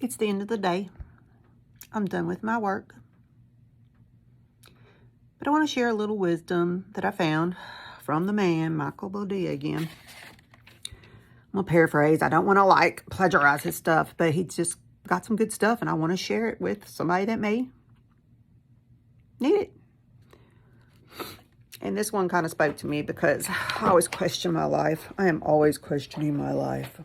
It's the end of the day. I'm done with my work. But I want to share a little wisdom that I found from the man, Michael Boldea again. I'm going to paraphrase. I don't want to plagiarize his stuff, but he's just got some good stuff and I want to share it with somebody that may need it. And this one kind of spoke to me because I always question my life. I am always questioning my life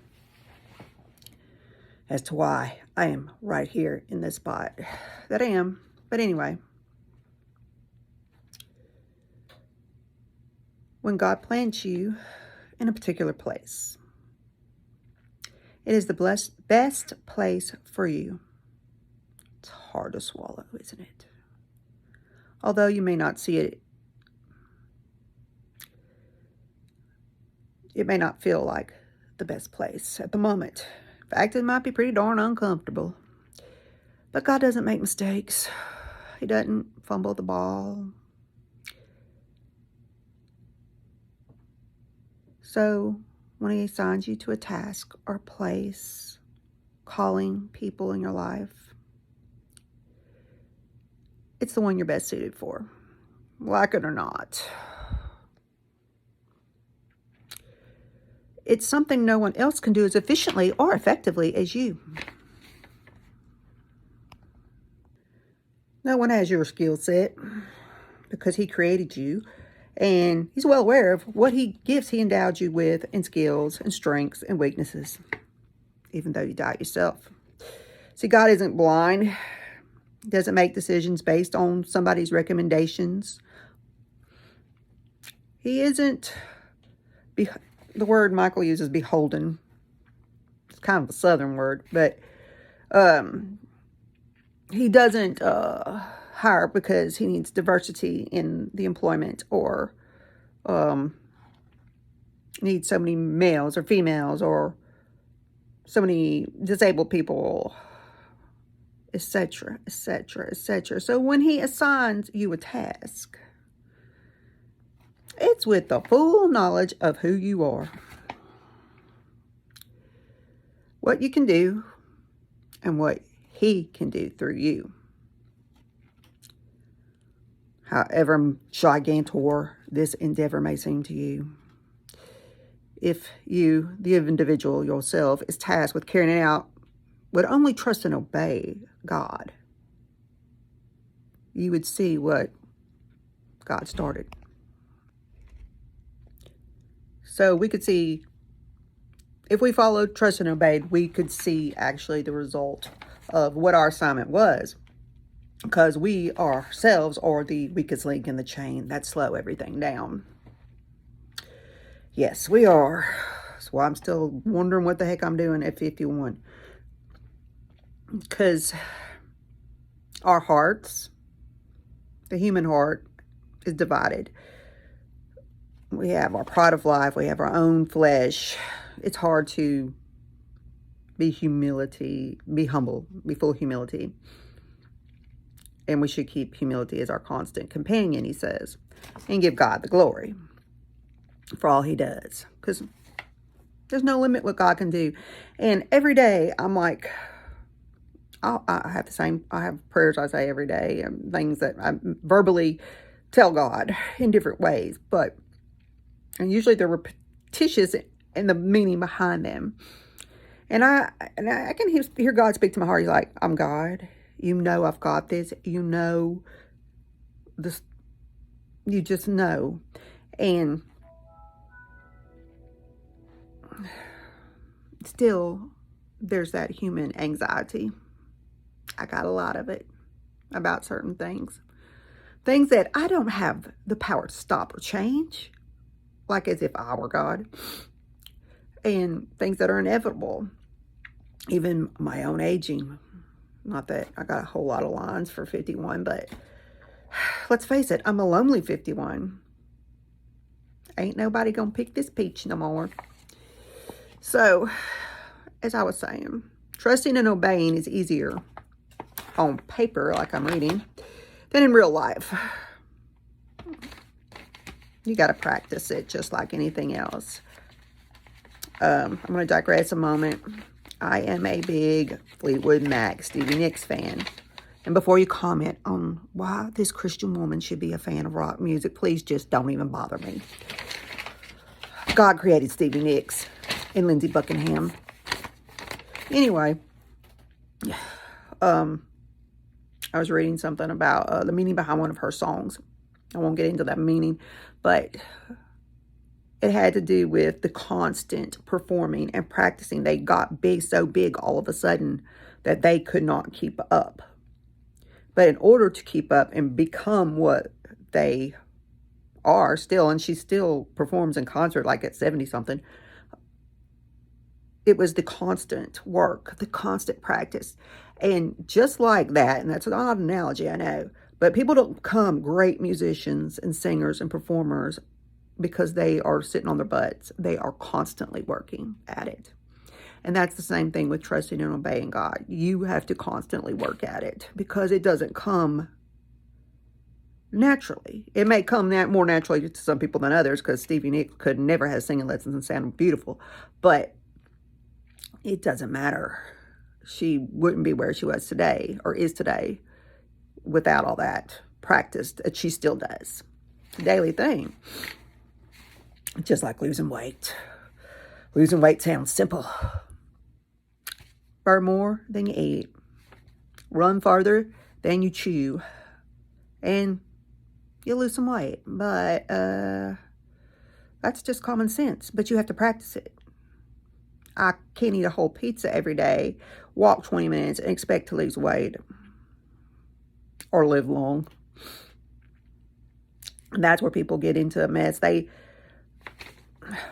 as to why I am right here in this spot that I am. But anyway, when God plants you in a particular place, it is the best place for you. It's hard to swallow, isn't it? Although you may not see it, it may not feel like the best place at the moment. In fact, it might be pretty darn uncomfortable. But God doesn't make mistakes. He doesn't fumble the ball. So when He assigns you to a task or place, calling people in your life, it's the one you're best suited for, like it or not. It's something no one else can do as efficiently or effectively as you. No one has your skill set because He created you, and He's well aware of what He endowed you with in skills and strengths and weaknesses, even though you doubt yourself. See, God isn't blind. He doesn't make decisions based on somebody's recommendations. He isn't, the word Michael uses, beholden. It's kind of a southern word, but He doesn't hire because He needs diversity in the employment or needs so many males or females or so many disabled people, etc., etc., etc. So when He assigns you a task, it's with the full knowledge of who you are, what you can do, and what He can do through you. However gigantor this endeavor may seem to you, if you, the individual yourself, is tasked with carrying it out, would only trust and obey God, you would see what God started. So we could see, if we followed, trust, and obeyed, we could see actually the result of what our assignment was. Because we ourselves are the weakest link in the chain that slow everything down. Yes, we are. That's why I'm still wondering what the heck I'm doing at 51. Because our hearts, the human heart, is divided. We have our pride of life. We have our own flesh. It's hard to be humble, be full of humility. And we should keep humility as our constant companion, He says. And give God the glory for all He does. Because there's no limit what God can do. And every day, I'm like, I have prayers I say every day. And things that I verbally tell God in different ways. And usually they're repetitious in the meaning behind them. And I can hear God speak to my heart. He's like, I'm God. You know I've got this. You know this. You just know. And still, there's that human anxiety. I got a lot of it about certain things. Things that I don't have the power to stop or change. Like as if I were God. And things that are inevitable. Even my own aging. Not that I got a whole lot of lines for 51, but let's face it, I'm a lonely 51. Ain't nobody gonna pick this peach no more. So, as I was saying, trusting and obeying is easier on paper, like I'm reading, than in real life. You got to practice it just like anything else. I'm going to digress a moment. I am a big Fleetwood Mac, Stevie Nicks fan. And before you comment on why this Christian woman should be a fan of rock music, please just don't even bother me. God created Stevie Nicks and Lindsey Buckingham. Anyway, I was reading something about the meaning behind one of her songs. I won't get into that meaning, but it had to do with the constant performing and practicing. They got big, so big all of a sudden that they could not keep up. But in order to keep up and become what they are still, and she still performs in concert like at 70-something, it was the constant work, the constant practice. And just like that, and that's an odd analogy, I know, but people don't become great musicians and singers and performers because they are sitting on their butts. They are constantly working at it. And that's the same thing with trusting and obeying God. You have to constantly work at it because it doesn't come naturally. It may come more naturally to some people than others, because Stevie Nicks could never have singing lessons and sound beautiful. But it doesn't matter. She wouldn't be where she was today or is today without all that practice that she still does. It's a daily thing. Just like losing weight. Losing weight sounds simple. Burn more than you eat. Run farther than you chew. And you'll lose some weight. But that's just common sense. But you have to practice it. I can't eat a whole pizza every day, walk 20 minutes, and expect to lose weight. Or live long. And that's where people get into a mess.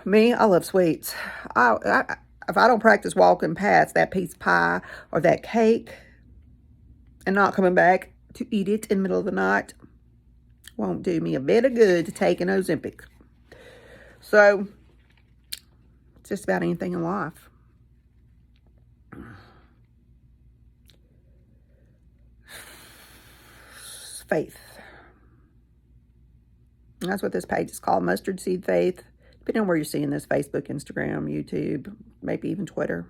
Me, I love sweets. If I don't practice walking past that piece of pie or that cake and not coming back to eat it in the middle of the night, won't do me a bit of good to take an Ozempic. So, it's just about anything in life. Faith. And that's what this page is called, Mustard Seed Faith. Depending on where you're seeing this, Facebook, Instagram, YouTube, maybe even Twitter.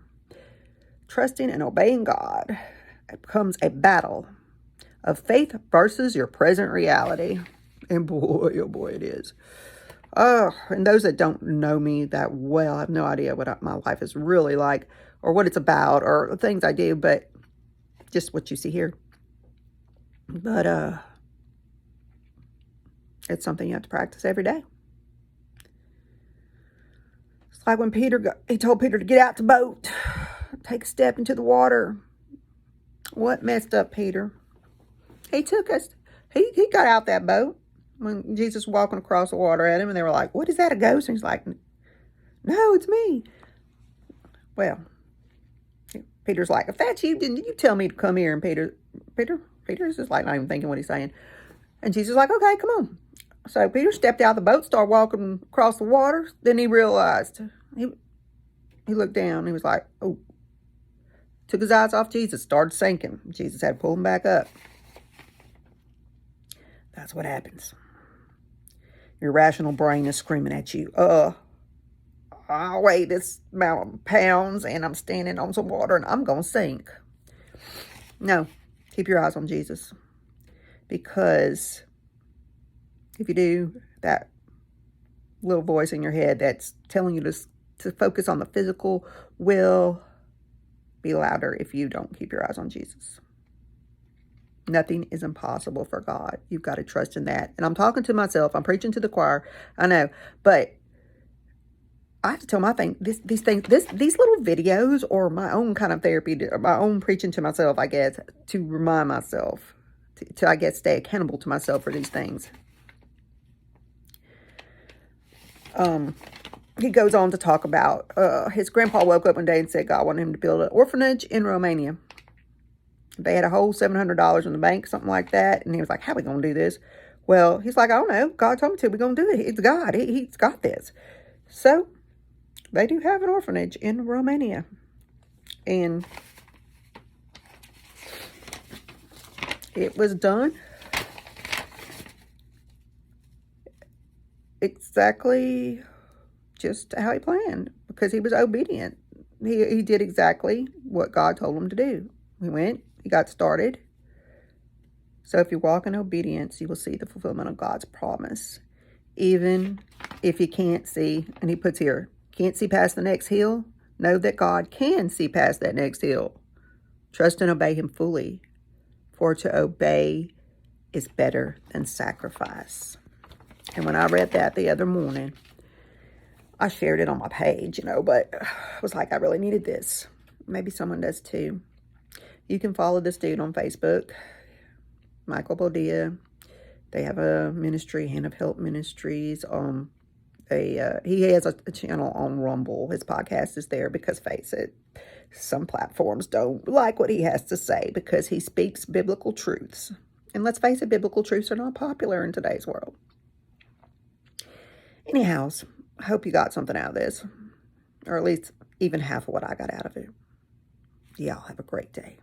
Trusting and obeying God. It becomes a battle of faith versus your present reality. And boy, oh boy, it is. And those that don't know me that well have no idea what my life is really like or what it's about or the things I do, but just what you see here. But it's something you have to practice every day. It's like when he told Peter to get out the boat, take a step into the water. What messed up Peter? He took us, he got out that boat when Jesus was walking across the water at him, and they were like, what is that, a ghost? And he's like, no, it's me. Well, Peter's like, if that's you, didn't you tell me to come here? And Peter's just like not even thinking what he's saying. And Jesus is like, okay, come on. So Peter stepped out of the boat, started walking across the water. Then he realized, he looked down, he was like, oh. Took his eyes off Jesus, started sinking. Jesus had to pull him back up. That's what happens. Your rational brain is screaming at you, I weigh this amount of pounds and I'm standing on some water and I'm going to sink. No, keep your eyes on Jesus. Because if you do, that little voice in your head that's telling you to focus on the physical will be louder if you don't keep your eyes on Jesus. Nothing is impossible for God. You've got to trust in that. And I'm talking to myself. I'm preaching to the choir. I know. But I have to tell my thing, these little videos or my own kind of therapy, my own preaching to myself, I guess, to remind myself, to I guess, stay accountable to myself for these things. He goes on to talk about his grandpa woke up one day and said God wanted him to build an orphanage in Romania. They had a whole $700 in the bank, something like that. And he was like, how are we going to do this? Well, he's like, I don't know. God told me to. We're going to do it. It's God. He's got this. So they do have an orphanage in Romania. And it was done exactly just how he planned, because he was obedient. He did exactly what God told him to do. He went, he got started. So if you walk in obedience, you will see the fulfillment of God's promise. Even if you can't see, and he puts here, can't see past the next hill, know that God can see past that next hill. Trust and obey him fully, for to obey is better than sacrifice. And when I read that the other morning, I shared it on my page, but I was like, I really needed this. Maybe someone does too. You can follow this dude on Facebook, Michael Bodia. They have a ministry, Hand of Help Ministries. He has a channel on Rumble. His podcast is there because, face it, some platforms don't like what he has to say because he speaks biblical truths. And let's face it, biblical truths are not popular in today's world. Anyhow, I hope you got something out of this, or at least even half of what I got out of it. Y'all have a great day.